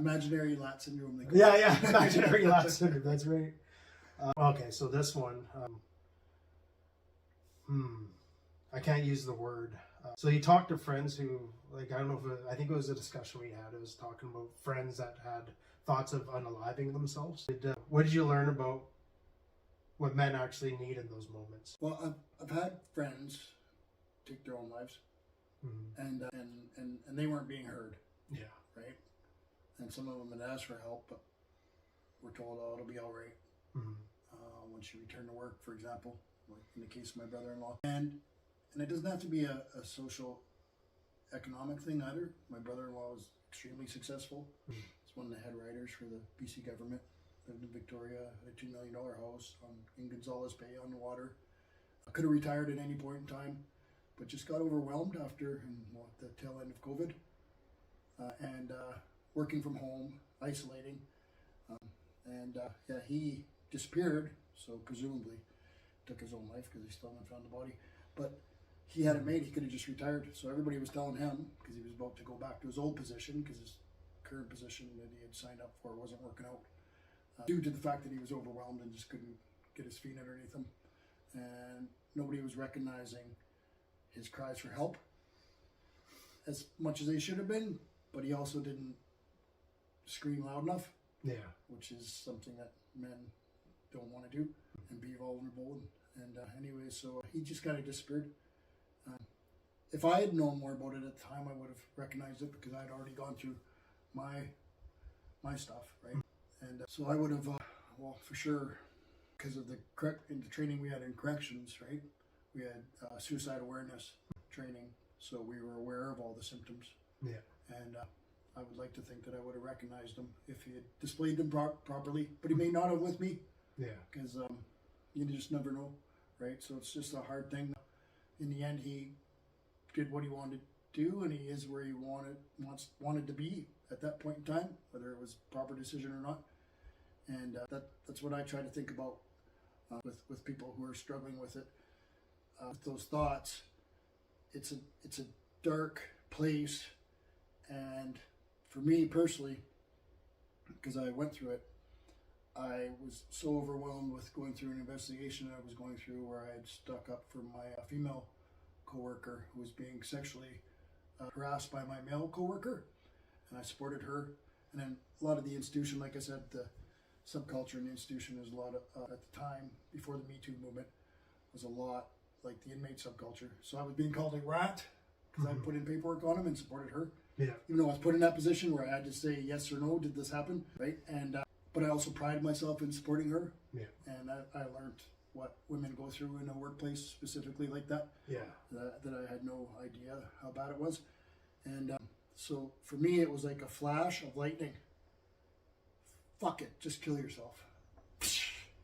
Imaginary lat syndrome. Yeah, imaginary lat syndrome. That's right. Okay, so this one, I can't use the word. So you talked to friends who, like, I don't know if I think it was a discussion we had. It was talking about friends that had thoughts of unaliving themselves. What did you learn about what men actually need in those moments? Well, I've had friends take their own lives, and they weren't being heard. Yeah. Right. And some of them had asked for help, but we're told, "Oh, it'll be all right." Once you return to work, for example, like in the case of my brother-in-law, and it doesn't have to be a social economic thing either. My brother-in-law was extremely successful. He's one of the head writers for the BC government. Lived in Victoria, had a $2 million house in Gonzales Bay on the water. I could have retired at any point in time, but just got overwhelmed after the tail end of COVID, and working from home, isolating, he disappeared. So presumably took his own life because he still haven't found the body. But he had it made. He could have just retired. So everybody was telling him, because he was about to go back to his old position, because his current position that he had signed up for wasn't working out, due to the fact that he was overwhelmed and just couldn't get his feet underneath him. And nobody was recognizing his cries for help as much as they should have been, but he also didn't scream loud enough. Yeah. Which is something that men don't want to do, and be vulnerable. And anyway, so he just kind of disappeared. If I had known more about it at the time, I would have recognized it, because I'd already gone through my stuff, right? And so I would have, for sure, because of the training we had in corrections, right? We had suicide awareness training, so we were aware of all the symptoms. Yeah. And I would like to think that I would have recognized him if he had displayed them properly, but he may not have with me. Yeah. Because you just never know, right? So it's just a hard thing. In the end, he did what he wanted to do, and he is where he wanted to be at that point in time, whether it was a proper decision or not. And that's what I try to think about with people who are struggling with it, with those thoughts. It's a dark place, and for me personally, because I went through it, I was so overwhelmed with going through an investigation that I was going through, where I had stuck up for my female coworker who was being sexually harassed by my male coworker, and I supported her. And then a lot of the institution, like I said, the subculture in the institution is a lot of, at the time, before the Me Too movement, was a lot like the inmate subculture. So I was being called a rat because I put in paperwork on him and supported her. Yeah. Even though I was put in that position where I had to say yes or no, did this happen, right? And but I also prided myself in supporting her. Yeah. And I learned what women go through in a workplace specifically like that. Yeah. That I had no idea how bad it was. And so for me, it was like a flash of lightning. Fuck it, just kill yourself.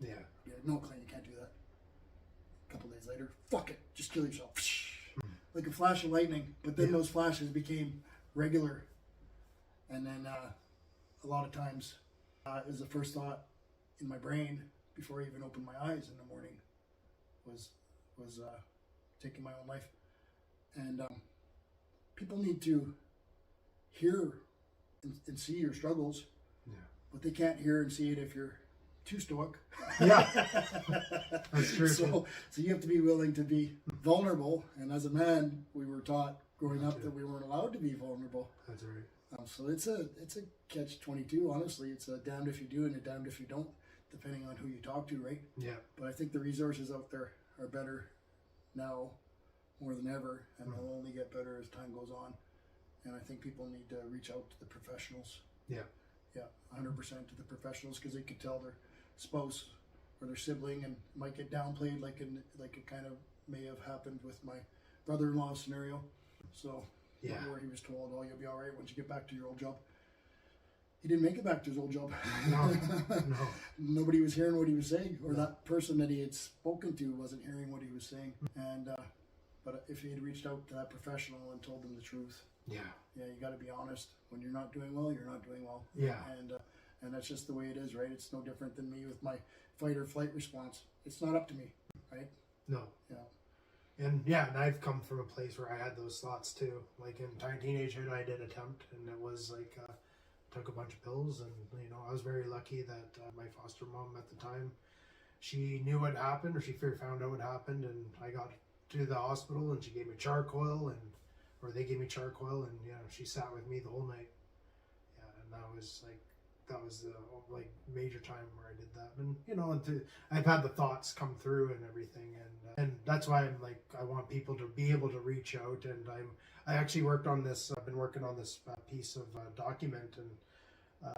Yeah. Yeah, no, Clint, you can't do that. A couple days later, fuck it, just kill yourself. Like a flash of lightning. But then those flashes became regular. And then a lot of times, it was the first thought in my brain before I even opened my eyes in the morning was taking my own life. And people need to hear and see your struggles, but they can't hear and see it if you're too stoic. Yeah, that's true. So you have to be willing to be vulnerable. And as a man, we were taught growing up that we weren't allowed to be vulnerable. That's right. So it's a catch-22. Honestly, it's a damned if you do and a damned if you don't, depending on who you talk to, right? Yeah. But I think the resources out there are better now more than ever, and they'll only get better as time goes on. And I think people need to reach out to the professionals. Yeah. Yeah, 100% to the professionals, because they could tell their spouse or their sibling, and it might get downplayed like it kind of may have happened with my brother-in-law scenario. So. Yeah. Where he was told, "Oh, you'll be all right once you get back to your old job." He didn't make it back to his old job. No. Nobody was hearing what he was saying, or that person that he had spoken to wasn't hearing what he was saying. And but if he had reached out to that professional and told them the truth, you got to be honest. When you're not doing well, you're not doing well. Yeah. And that's just the way it is, right? It's no different than me with my fight or flight response. It's not up to me, right? No. Yeah. And I've come from a place where I had those thoughts too. Like in teenagehood, I did attempt, and it was like took a bunch of pills, and I was very lucky that my foster mom at the time, she knew what happened, or she found out what happened, and I got to the hospital, and she gave me charcoal, or they gave me charcoal, and she sat with me the whole night. Yeah, and that was the major time where I did that, and I've had the thoughts come through and everything, and that's why I'm like, I want people to be able to reach out, and I actually worked on this. I've been working on this piece of document, and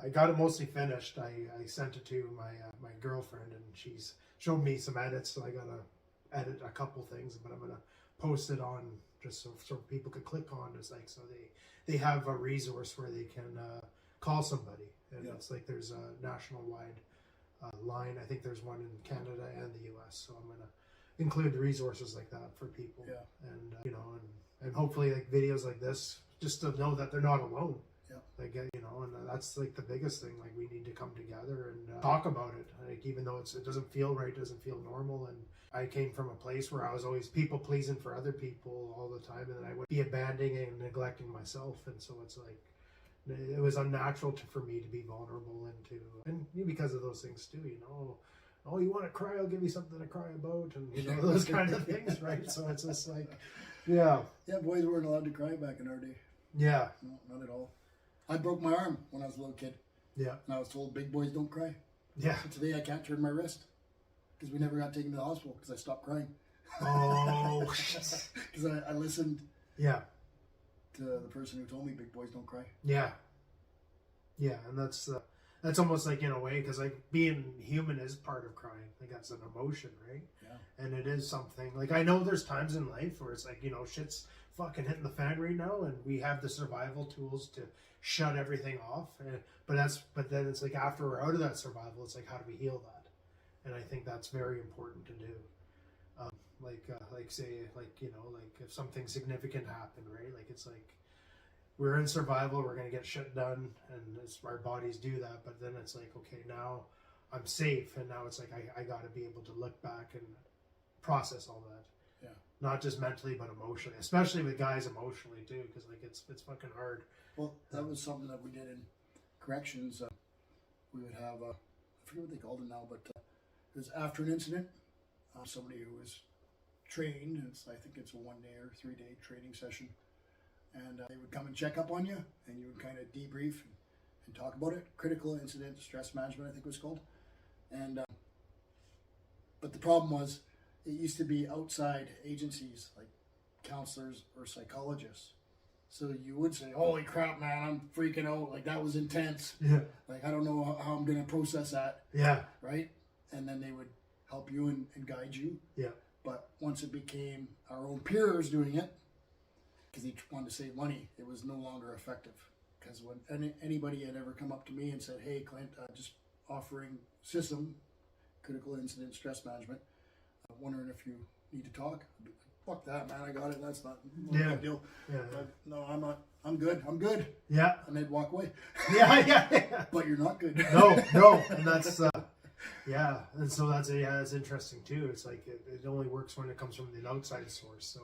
I got it mostly finished. I sent it to my girlfriend, and she's showed me some edits, so I gotta edit a couple things, but I'm gonna post it on just so people could click on. It's like, so they have a resource where they can call somebody, and it's like there's a national wide line. I think there's one in Canada and the US, so I'm gonna include resources like that for people, and and hopefully like videos like this, just to know that they're not alone. Like, and that's like the biggest thing. Like, we need to come together and talk about it. Like, even though it doesn't feel right, doesn't feel normal. And I came from a place where I was always people pleasing for other people all the time, and then I would be abandoning and neglecting myself. And so it's like, it was unnatural for me to be vulnerable and because of those things too. Oh, you want to cry? I'll give you something to cry about, and those kind of things, right? So it's just like, boys weren't allowed to cry back in our day. No, not at all. I broke my arm when I was a little kid. Yeah. And I was told big boys don't cry. Yeah. So today I can't turn my wrist because we never got taken to the hospital because I stopped crying. Oh. Because I listened. Yeah. To the person who told me big boys don't cry. Yeah. Yeah, and that's almost like, in a way, because like being human is part of crying. Like, that's an emotion, right? Yeah. And it is something. Like, I know there's times in life where it's like, shit's fucking hitting the fan right now, and we have the survival tools to shut everything off, but then it's like, after we're out of that survival, it's like, how do we heal that? And I think that's very important to do. Like if something significant happened, right? Like, it's like, we're in survival, we're gonna get shit done, and our bodies do that, but then it's like, okay, now I'm safe, and now it's like, I gotta be able to look back and process all that. Not just mentally, but emotionally, especially with guys emotionally too, because like it's fucking hard. Well, that was something that we did in corrections. We would have, I forget what they called it now, but it was after an incident, somebody who was trained, I think it's a 1 day or 3 day training session, and they would come and check up on you, and you would kind of debrief and talk about it. Critical incident stress management, I think it was called. And but the problem was, it used to be outside agencies like counselors or psychologists. So you would say, holy crap, man, I'm freaking out. Like, that was intense. Yeah. Like, I don't know how I'm going to process that. Yeah. Right? And then they would help you and guide you. Yeah. But once it became our own peers doing it, because they wanted to save money, it was no longer effective. Because when anybody had ever come up to me and said, hey, Clint, just offering system, critical incident stress management, wondering if you need to talk. Fuck that, man, I got it. That's not a big deal. Yeah. No, I'm not. I'm good. Yeah. And they'd walk away. Yeah. But you're not good. No. And that's, and so that's interesting too. It's like, it only works when it comes from the outside source. So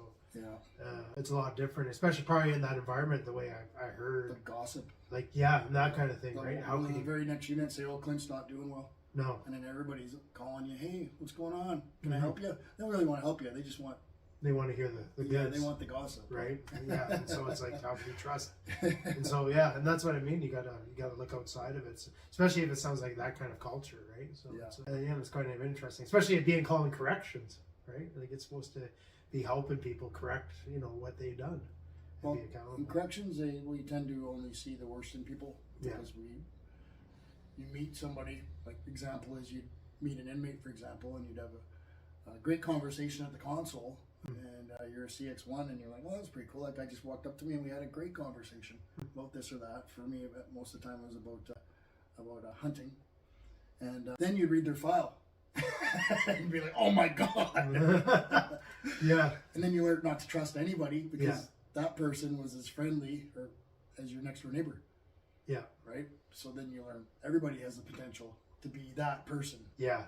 it's a lot different, especially probably in that environment, the way I heard. The gossip. Like, and that kind of thing, right? How can the very next unit say, oh, Clint's not doing well? No. And then everybody's calling you, hey, what's going on? Can I help you? They don't really want to help you. They just want... They want to hear the goods. They want the gossip. Right? Yeah. And so it's like, how can you trust? And so, and that's what I mean. You gotta look outside of it, especially if it sounds like that kind of culture, right? So it's kind of interesting, especially it being called in corrections, right? Like, it's supposed to be helping people correct, what they've done. Well, in corrections, we tend to only see the worst in people, because you meet somebody, like, example is you'd meet an inmate, for example, and you'd have a great conversation at the console, and you're a CX1, and you're like, well, that's pretty cool. That guy just walked up to me, and we had a great conversation about this or that. For me, most of the time, it was about hunting. And then you'd read their file, and you'd be like, oh my God. Yeah. And then you learn not to trust anybody, because that person was as friendly or as your next door neighbor. Yeah. Right? So then you learn everybody has the potential to be that person. Yeah.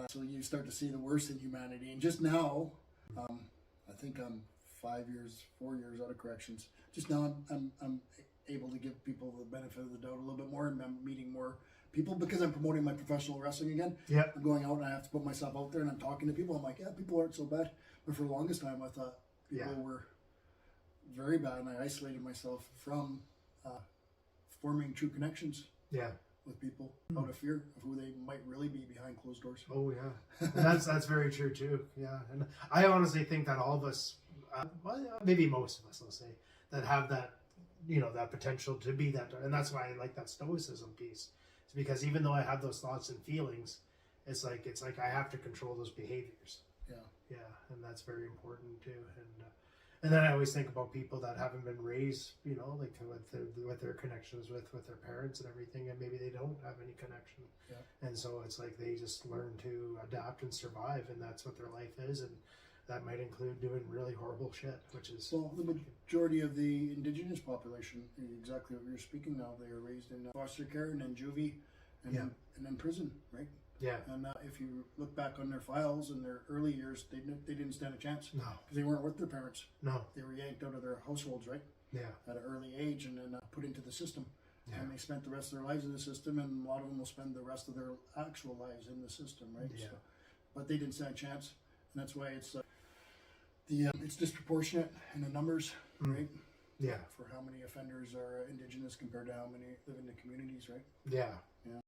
So you start to see the worst in humanity. And just now, I think I'm 4 years out of corrections. Just now I'm able to give people the benefit of the doubt a little bit more, and I'm meeting more people because I'm promoting my professional wrestling again. Yeah. I'm going out and I have to put myself out there and I'm talking to people. I'm like, yeah, people aren't so bad. But for the longest time, I thought people were very bad, and I isolated myself from forming true connections. Yeah. With people out of fear of who they might really be behind closed doors. Oh yeah, and that's very true too. Yeah, and I honestly think that all of us, well, maybe most of us, let's say, that have that, that potential to be that, and that's why I like that stoicism piece. It's because even though I have those thoughts and feelings, it's like I have to control those behaviors. Yeah, and that's very important too. And then I always think about people that haven't been raised, like with their connections with their parents and everything, and maybe they don't have any connection. Yeah. And so it's like they just learn to adapt and survive, and that's what their life is. And that might include doing really horrible shit, which is... Well, the majority of the Indigenous population, exactly what you're speaking now, they are raised in foster care and in juvie and in prison, right? Yeah. And if you look back on their files in their early years, they didn't stand a chance. No. Because they weren't with their parents. No. They were yanked out of their households, right? Yeah. At an early age and then put into the system. Yeah. And they spent the rest of their lives in the system, and a lot of them will spend the rest of their actual lives in the system, right? Yeah. So, but they didn't stand a chance. And that's why it's it's disproportionate in the numbers, right? Yeah. For how many offenders are Indigenous compared to how many live in the communities, right? Yeah. Yeah.